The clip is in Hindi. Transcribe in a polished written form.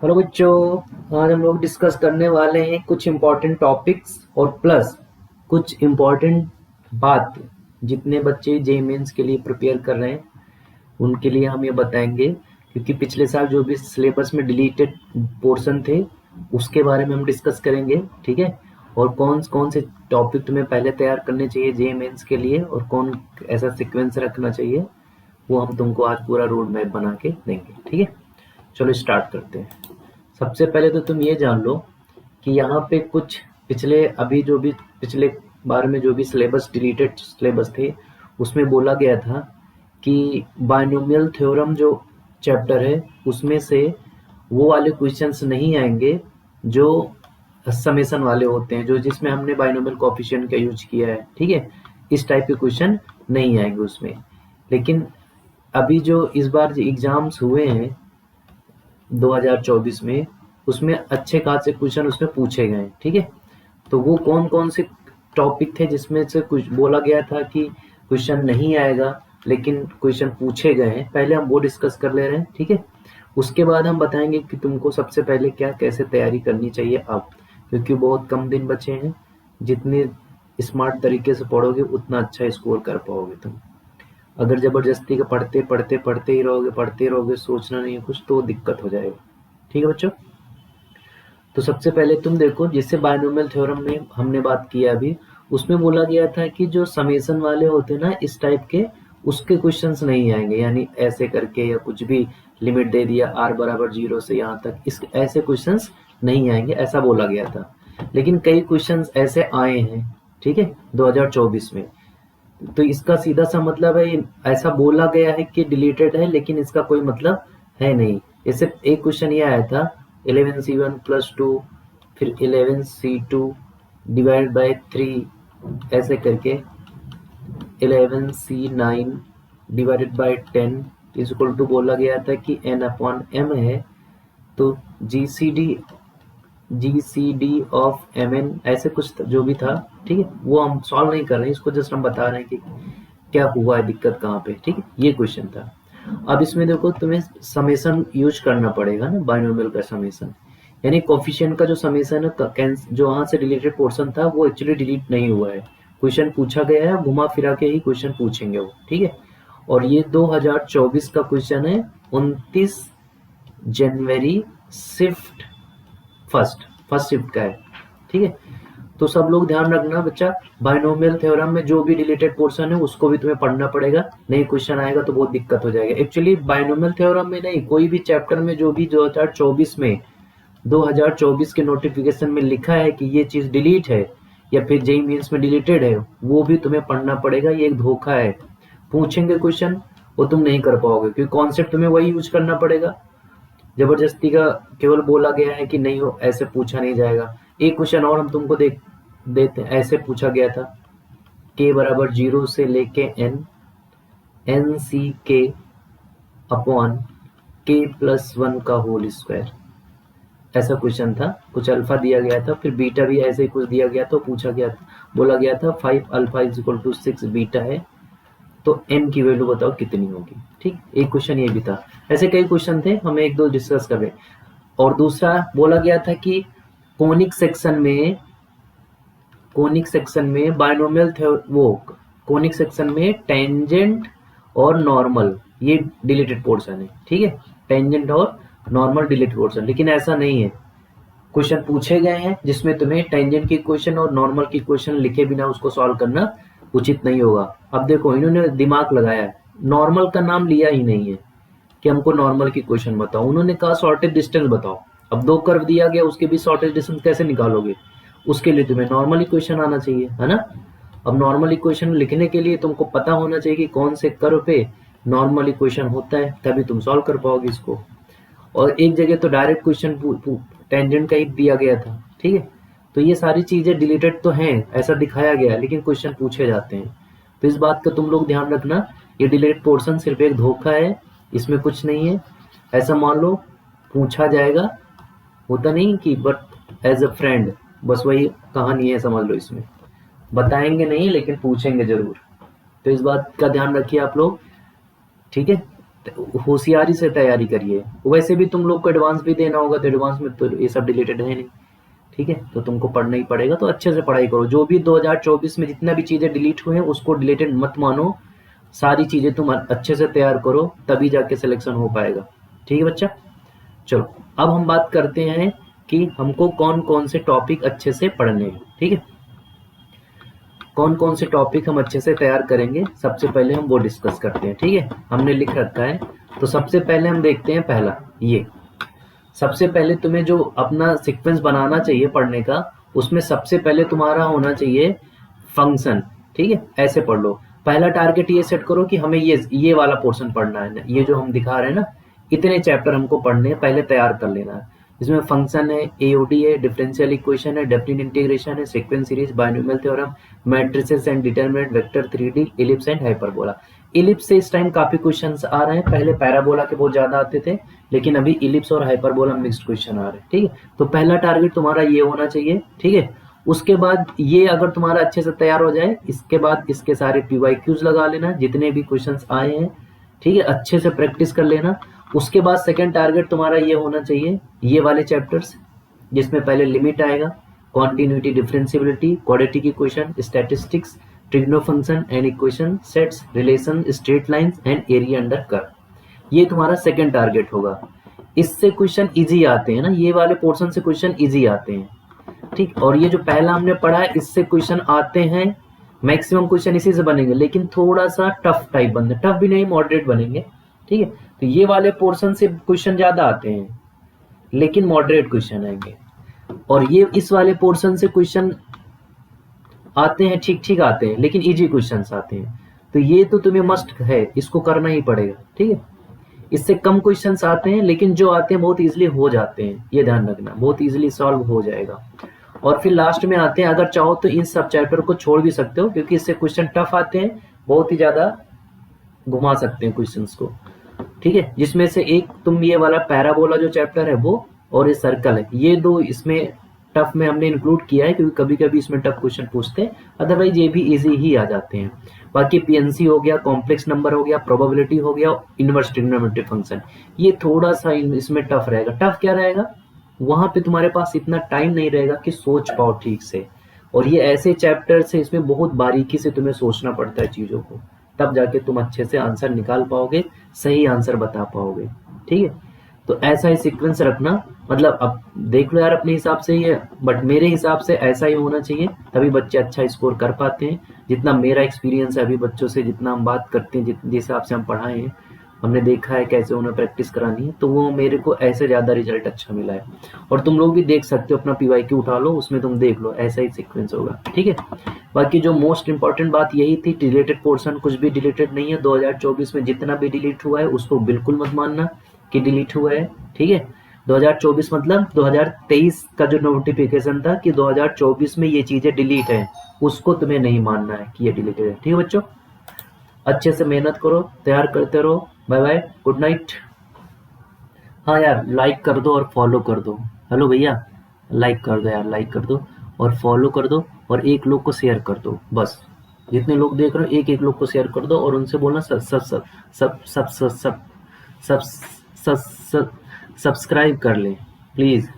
हेलो बच्चों, आज हम लोग डिस्कस करने वाले हैं कुछ इम्पोर्टेंट टॉपिक्स और प्लस कुछ इम्पोर्टेंट बात। जितने बच्चे जे मेंस के लिए प्रिपेयर कर रहे हैं उनके लिए हम ये बताएंगे, क्योंकि पिछले साल जो भी सिलेबस में डिलीटेड पोर्शन थे उसके बारे में हम डिस्कस करेंगे। ठीक है, और कौन कौन से टॉपिक तुम्हें पहले तैयार करने चाहिए जे मेंस के लिए और कौन ऐसा सीक्वेंस रखना चाहिए, वो हम तुमको आज पूरा रोड मैप बना के देंगे। ठीक है, चलो स्टार्ट करते हैं। सबसे पहले तो तुम ये जान लो कि यहाँ पे कुछ पिछले अभी जो भी पिछले बार में जो भी सिलेबस डिलीटेड सिलेबस थे उसमें बोला गया था कि बाइनोमियल थ्योरम जो चैप्टर है उसमें से वो वाले क्वेश्चंस नहीं आएंगे जो समेशन वाले होते हैं, जो जिसमें हमने बाइनोमियल कोएफिशिएंट का यूज किया है। ठीक है, इस टाइप के क्वेश्चन नहीं आएंगे उसमें। लेकिन अभी जो इस बार जो एग्जाम्स हुए हैं 2024 में, उसमें अच्छे खासे क्वेश्चन उसमें पूछे गए। ठीक है, तो वो कौन कौन से टॉपिक थे जिसमें से कुछ बोला गया था कि क्वेश्चन नहीं आएगा लेकिन क्वेश्चन पूछे गए हैं, पहले हम वो डिस्कस कर ले रहे हैं। ठीक है, उसके बाद हम बताएंगे कि तुमको सबसे पहले क्या कैसे तैयारी करनी चाहिए अब, क्योंकि बहुत कम दिन बचे हैं। जितने स्मार्ट तरीके से पढ़ोगे उतना अच्छा स्कोर कर पाओगे तुम। अगर जबरदस्ती के पढ़ते ही रहोगे सोचना नहीं है कुछ, तो दिक्कत हो जाएगा। ठीक है बच्चों, तो सबसे पहले तुम देखो, जिससे बायनोमियल थ्योरम में हमने बात किया अभी, उसमें बोला गया था कि जो समेशन वाले होते हैं ना इस टाइप के, उसके क्वेश्चंस नहीं आएंगे, यानी ऐसे करके या कुछ भी लिमिट दे दिया r बराबर 0 से यहाँ तक, इस ऐसे क्वेश्चंस नहीं आएंगे, ऐसा बोला गया था। लेकिन कई क्वेश्चंस ऐसे आए हैं। ठीक है, 2024 में। तो इसका सीधा सा मतलब है, ऐसा बोला गया है कि डिलीटेड है लेकिन इसका कोई मतलब है नहीं। जैसे एक क्वेश्चन ये आया था 11c1 प्लस 2, फिर 11c2 डिवाइड बाय 3, ऐसे करके 11c9 divided by 10 is equal to बोला गया था कि n अपॉन m है। तो G C D of M N, ऐसे कुछ जो भी था। ठीक है, वो हम सॉल्व नहीं कर रहे हैं, इसको जस्ट हम बता रहे हैं कि क्या हुआ है, दिक्कत कहाँ पे। ठीक है, ये क्वेश्चन था। अब इसमें देखो तुम्हें समेशन यूज करना पड़ेगा ना, बाइनोमियल का समेशन, यानी कोफिशिएंट का जो समेशन है, जो वहां से रिलेटेड पोर्शन था वो एक्चुअली डिलीट नहीं हुआ है। क्वेश्चन पूछा गया है, घुमा फिरा के ही क्वेश्चन पूछेंगे वो। ठीक है, और ये 2024 का क्वेश्चन है, 29 जनवरी शिफ्ट फर्स्ट शिफ्ट का है। ठीक है, तो सब लोग ध्यान रखना बच्चा, बाइनोमियल थ्योरम में जो भी रिलेटेड पोर्शन है उसको भी तुम्हें पढ़ना पड़ेगा, नहीं क्वेश्चन आएगा तो बहुत दिक्कत हो जाएगा। एक्चुअली बाइनोमियल थ्योरम में नहीं, कोई भी चैप्टर में जो भी 2024 के नोटिफिकेशन में लिखा है कि ये चीज डिलीट है या फिर जेईई मेंस में डिलीटेड है, वो भी तुम्हें पढ़ना पड़ेगा। ये एक धोखा है, पूछेंगे क्वेश्चन वो तुम नहीं कर पाओगे, क्योंकि कॉन्सेप्ट तुम्हें वही यूज करना पड़ेगा। जबरदस्ती का केवल बोला गया है कि नहीं हो, ऐसे पूछा नहीं जाएगा। एक क्वेश्चन और हम तुमको देते हैं, ऐसे पूछा गया था k बराबर 0 से लेके n सी के अपॉन k+1 का होल स्क्वायर, ऐसा क्वेश्चन था। कुछ अल्फा दिया गया था, फिर बीटा भी ऐसे ही कुछ दिया गया था, पूछा गया था, बोला गया था 5 alpha is equal to 6 beta है, तो n की वैल्यू बताओ कितनी होगी। ठीक, एक क्वेश्चन ये भी था। ऐसे कई क्वेश्चन थे, हमें एक दो डिस्कस कर रहे। और दूसरा बोला गया था कि कोनिक सेक्शन में बाइनोमियल कोनिक सेक्शन में टेंजेंट और नॉर्मल ये डिलीटेड पोर्शन है। ठीक है, टेंजेंट और नॉर्मल डिलीटेड पोर्शन, लेकिन ऐसा नहीं है। क्वेश्चन पूछे गए हैं जिसमें तुम्हें टेंजेंट की क्वेश्चन और नॉर्मल की क्वेश्चन लिखे बिना उसको सॉल्व करना उचित नहीं होगा। अब देखो इन्होंने दिमाग लगाया है, नॉर्मल का नाम लिया ही नहीं है कि हमको नॉर्मल की क्वेश्चन बताओ, उन्होंने कहा शॉर्टेज डिस्टेंस बताओ। अब दो कर्व दिया गया, उसके बीच शॉर्टेज डिस्टेंस कैसे निकालोगे? उसके लिए तुम्हें नॉर्मल इक्वेशन आना चाहिए, है ना। अब नॉर्मल इक्वेशन लिखने के लिए तुमको पता होना चाहिए कि कौन से कर्व पे नॉर्मल इक्वेशन होता है, तभी तुम सॉल्व कर पाओगे इसको। और एक जगह तो डायरेक्ट क्वेश्चन टेंजेंट का ही दिया गया था। ठीक है, तो ये सारी चीजें डिलीटेड तो हैं, ऐसा दिखाया गया, लेकिन क्वेश्चन पूछे जाते हैं। तो इस बात का तुम लोग ध्यान रखना, ये डिलीटेड पोर्शन सिर्फ एक धोखा है, इसमें कुछ नहीं है। ऐसा मान लो पूछा जाएगा, होता नहीं कि बट एज अ फ्रेंड, बस वही कहानी है, समझ लो। इसमें बताएंगे नहीं लेकिन पूछेंगे जरूर, तो इस बात का ध्यान रखिए आप लोग। ठीक है, होशियारी से तैयारी करिए। वैसे भी तुम लोग को एडवांस भी देना होगा, तो एडवांस में तो ये सब डिलीटेड है नहीं, ठीक है, तो तुमको पढ़ना ही पड़ेगा। तो अच्छे से पढ़ाई करो। जो भी 2024 में जितना भी चीज़ें डिलीट हुए हैं उसको डिलीटेड मत मानो, सारी चीज़ें तुम अच्छे से तैयार करो, तभी जाके सिलेक्शन हो पाएगा। ठीक है बच्चा, चलो अब हम बात करते हैं कि हमको कौन कौन से टॉपिक अच्छे से पढ़ने हैं। ठीक है, कौन कौन से टॉपिक हम अच्छे से तैयार करेंगे, सबसे पहले हम वो डिस्कस करते हैं। ठीक है, हमने लिख रखा है। तो सबसे पहले हम देखते हैं पहला, ये सबसे पहले तुम्हें जो अपना सीक्वेंस बनाना चाहिए पढ़ने का, उसमें सबसे पहले तुम्हारा होना चाहिए फंक्शन। ठीक है, ऐसे पढ़ लो। पहला टारगेट ये सेट करो कि हमें ये वाला पोर्शन पढ़ना है ना, ये जो हम दिखा रहे हैं ना, इतने चैप्टर हमको पढ़ने हैं, पहले तैयार कर लेना है। इसमें फंक्शन है, एओडी है, डिफरेंशियल इक्वेशन है, डेफिनेट इंटीग्रेशन है, sequence series, binomial theorem, matrices and determinant, vector, 3D, ellipse and hyperbola. Ellipse से इस टाइम काफी क्वेश्चंस आ रहे हैं, पहले पैराबोला के बहुत ज्यादा आते थे, लेकिन अभी इलिप्स और हाइपरबोला मिक्स्ड क्वेश्चन आ रहे हैं। ठीक है, तो पहला टारगेट तुम्हारा ये होना चाहिए। ठीक है, उसके बाद ये अगर तुम्हारा अच्छे से तैयार हो जाए, इसके बाद इसके सारे PYQs लगा लेना जितने भी क्वेश्चंस आए हैं। ठीक है, अच्छे से प्रैक्टिस कर लेना। उसके बाद सेकंड टारगेट तुम्हारा ये होना चाहिए, ये वाले चैप्टर्स जिसमें पहले लिमिट आएगा, continuity, differentiability, quadratic equation, statistics, trigno function and equation, sets, relation, straight lines and area under curve. ये तुम्हारा सेकंड टारगेट होगा। इससे क्वेश्चन इजी आते हैं ना, ये वाले पोर्शन से क्वेश्चन इजी आते हैं। ठीक, और ये जो पहला हमने पढ़ा है इससे क्वेश्चन आते हैं, मैक्सिमम क्वेश्चन इसी से बनेंगे, लेकिन थोड़ा सा टफ टाइप बनेंगे, टफ भी नहीं, मॉडरेट बनेंगे। ठीक है, तो ये वाले पोर्शन से क्वेश्चन ज्यादा आते हैं, लेकिन मॉडरेट क्वेश्चन आएंगे। और ये इस वाले पोर्शन से क्वेश्चन आते हैं, ठीक ठीक आते हैं, लेकिन इजी क्वेश्चंस आते हैं। तो ये तो तुम्हें मस्ट है, इसको करना ही पड़ेगा। ठीक है, इससे कम क्वेश्चंस आते हैं, लेकिन जो आते हैं बहुत इजीली हो जाते हैं, ये ध्यान रखना, बहुत इजीली सॉल्व हो जाएगा। और फिर लास्ट में आते हैं, अगर चाहो तो इन सब चैप्टर को छोड़ भी सकते हो, क्योंकि इससे क्वेश्चन टफ आते हैं, बहुत ही ज्यादा घुमा सकते हैं क्वेश्चंस को। ठीक है, जिसमें से एक तुम ये वाला पैराबोला जो चैप्टर है वो, और ये सर्कल है, ये दो इसमें टफ में हमने इंक्लूड किया है, क्योंकि कभी कभी इसमें टफ क्वेश्चन पूछते हैं, अदरवाइज ये भी इजी ही आ जाते हैं। बाकी PNC हो गया, कॉम्प्लेक्स नंबर हो गया, प्रोबेबिलिटी हो गया, इनवर्स ट्रिग्नोमेट्रिक फंक्शन, ये थोड़ा सा इसमें टफ रहेगा। टफ क्या रहेगा, वहां पे तुम्हारे पास इतना टाइम नहीं रहेगा कि सोच पाओ ठीक से, और ये ऐसे चैप्टर से इसमें बहुत बारीकी से तुम्हें सोचना पड़ता है चीजों को, तब जाके तुम अच्छे से आंसर निकाल पाओगे, सही आंसर बता पाओगे। ठीक है, तो ऐसा ही सीक्वेंस रखना, मतलब अब देख लो यार अपने हिसाब से ही है, बट मेरे हिसाब से ऐसा ही होना चाहिए, तभी बच्चे अच्छा स्कोर कर पाते हैं। जितना मेरा एक्सपीरियंस है अभी बच्चों से, जितना हम बात करते हैं, जिस हिसाब से हम पढ़ाए हैं, हमने देखा है कैसे उन्हें प्रैक्टिस करानी है, तो वो मेरे को ऐसे ज्यादा रिजल्ट अच्छा मिला है। और तुम लोग भी देख सकते हो, अपना PYQ उठा लो, उसमें तुम देख लो, ऐसा ही सीक्वेंस होगा। ठीक है, बाकी जो मोस्ट इंपॉर्टेंट बात यही थी, डिलीटेड पोर्शन कुछ भी डिलीटेड नहीं है। 2024 में जितना भी डिलीट हुआ है उसको बिल्कुल मत मानना कि डिलीट हुआ है। ठीक है, 2024 मतलब 2023 का जो नोटिफिकेशन था कि 2024 में ये चीजें डिलीट है, उसको तुम्हें नहीं मानना है कि ये डिलीटेड है। ठीक है बच्चों, अच्छे से मेहनत करो, तैयार करते रहो। Bye bye, good night. हाँ यार, लाइक कर दो और फॉलो कर दो। हेलो भैया, लाइक कर दो यार, लाइक कर दो और फॉलो कर दो, और एक लोग को शेयर कर दो। बस जितने लोग देख रहे हो, एक एक लोग को शेयर कर दो, और उनसे बोलना सब सब सब सब सब सब सब सब सब्सक्राइब कर ले प्लीज।